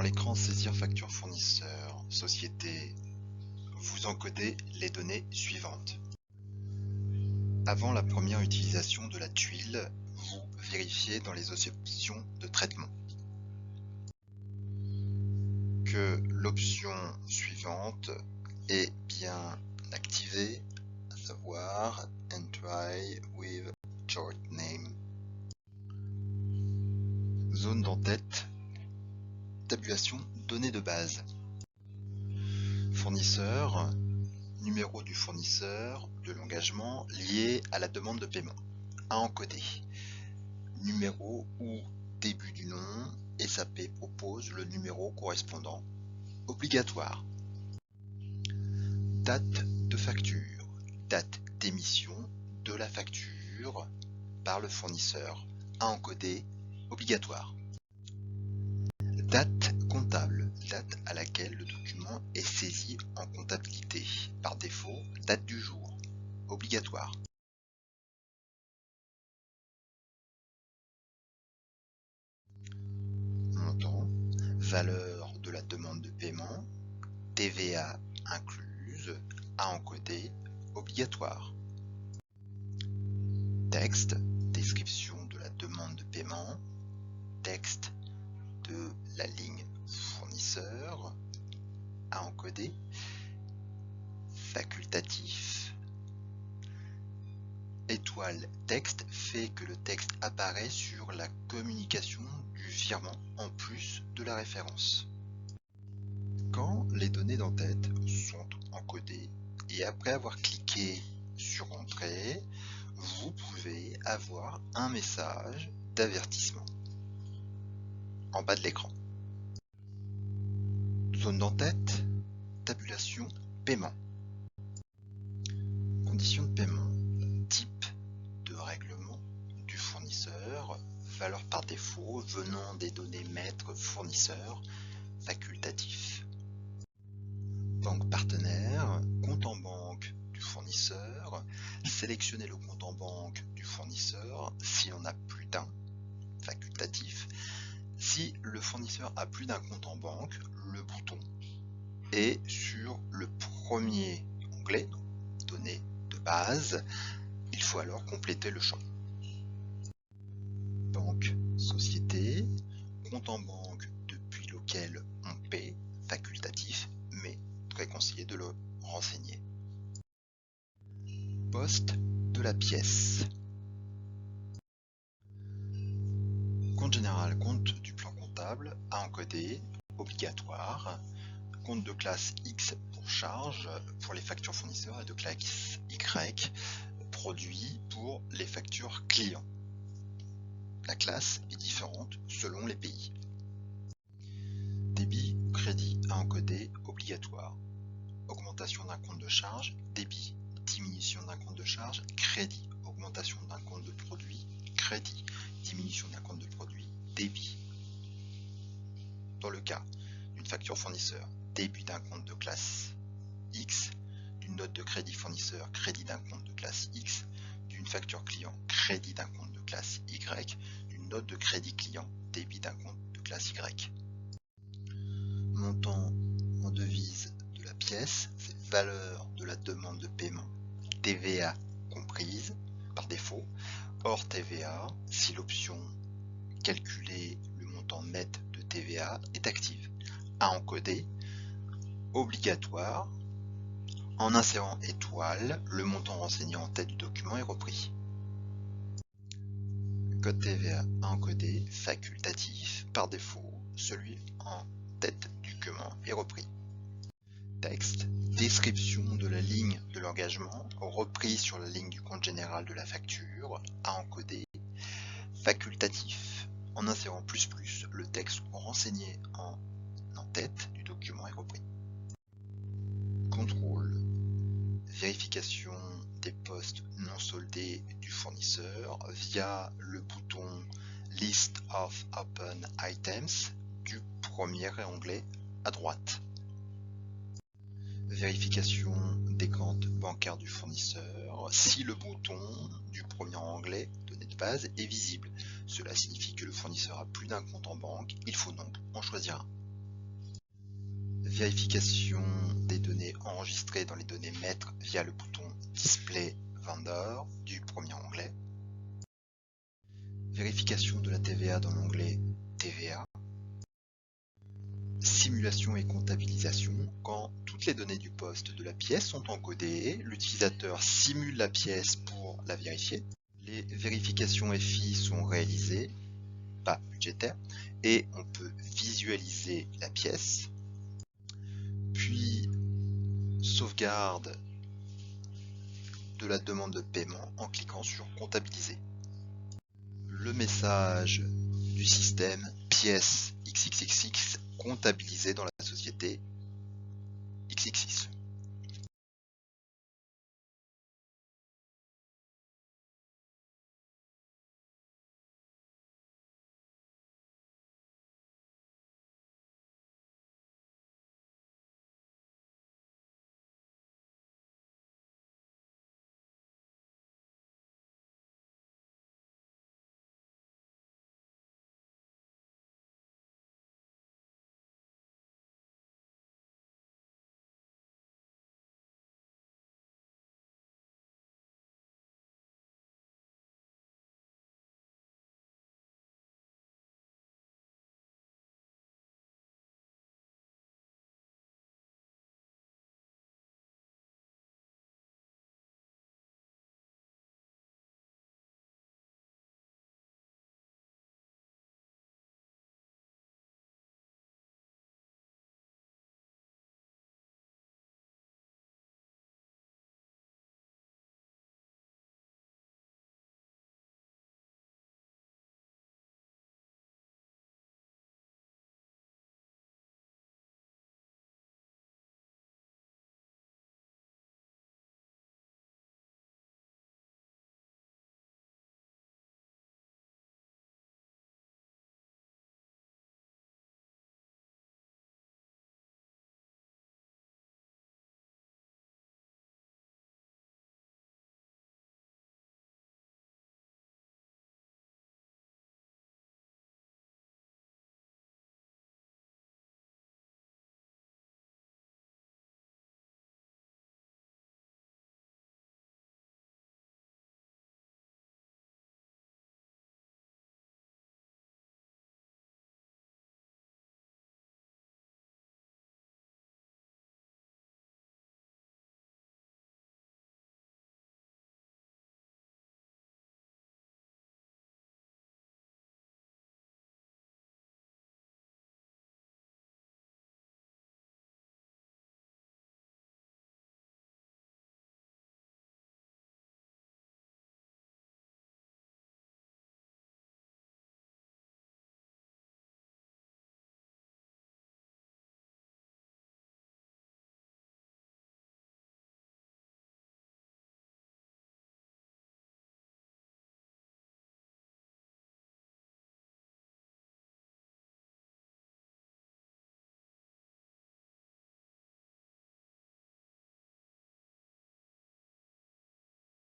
l'écran Saisir facture fournisseur, société, vous encodez les données suivantes. Avant la première utilisation de la tuile, vous vérifiez dans les options de traitement que l'option suivante est bien activée, à savoir Entry with Short Name. Zone d'entête, tabulation données de base. Fournisseur, numéro du fournisseur, de l'engagement lié à la demande de paiement, à encoder. Numéro ou début du nom, SAP propose le numéro correspondant, obligatoire. Date de facture, date d'émission de la facture par le fournisseur, à encoder, obligatoire. Date comptable, date à laquelle le document est saisi en comptabilité. Par défaut, date du jour, obligatoire. Montant, valeur de la demande de paiement, TVA incluse, à encoder, obligatoire. Texte, description de la demande de paiement, texte de la ligne fournisseur, à encoder, facultatif. Étoile texte fait que le texte apparaît sur la communication du virement en plus de la référence. Quand les données d'entête sont encodées et après avoir cliqué sur Entrée, vous pouvez avoir un message d'avertissement en bas de l'écran. Zone d'entête, tabulation, paiement. Conditions de paiement, type de règlement du fournisseur, valeur par défaut venant des données maîtres fournisseur, facultatif. Banque partenaire, compte en banque du fournisseur, sélectionnez le compte en banque du fournisseur s'il en a plus d'un, facultatif. Si le fournisseur a plus d'un compte en banque, le bouton est sur le premier onglet, données de base. Il faut alors compléter le champ. Banque, société, compte en banque depuis lequel on paie, facultatif, mais très conseillé de le renseigner. Poste de la pièce. Compte général, compte du plan comptable, à encoder, obligatoire. Compte de classe X pour charge pour les factures fournisseurs et de classe Y produit pour les factures clients. La classe est différente selon les pays. Débit ou crédit à encoder, obligatoire. Augmentation d'un compte de charge, débit. Diminution d'un compte de charge, crédit. Augmentation d'un compte de produit, crédit. Diminution d'un compte de produit, débit. Dans le cas d'une facture fournisseur, débit d'un compte de classe X, d'une note de crédit fournisseur, crédit d'un compte de classe X, d'une facture client, crédit d'un compte de classe Y, d'une note de crédit client, débit d'un compte de classe Y. Montant en devise de la pièce, c'est valeur de la demande de paiement, TVA comprise par défaut, hors TVA si l'option calculer le montant net de TVA est active, à encoder, obligatoire. En insérant étoile, le montant renseigné en tête du document est repris. Code TVA à encoder, facultatif, par défaut, celui en tête du document est repris. Texte, description de la ligne de l'engagement, repris sur la ligne du compte général de la facture, à encoder, facultatif. En insérant ++, le texte renseigné en tête du document est repris. Contrôle, vérification des postes non soldés du fournisseur via le bouton List of Open Items du premier onglet à droite. Vérification des comptes bancaires du fournisseur si le bouton du premier onglet données de base est visible. Cela signifie que le fournisseur a plus d'un compte en banque, il faut donc en choisir un. vérification des données enregistrées dans les données maîtres via le bouton Display Vendor du premier onglet, vérification de la TVA dans l'onglet TVA, simulation et comptabilisation. Quand toutes les données du poste de la pièce sont encodées, l'utilisateur simule la pièce pour la vérifier. Les vérifications FI sont réalisées, pas budgétaires, et on peut visualiser la pièce, puis sauvegarde de la demande de paiement en cliquant sur comptabiliser. Le message du système pièce XXXX comptabilisée dans la société XXX.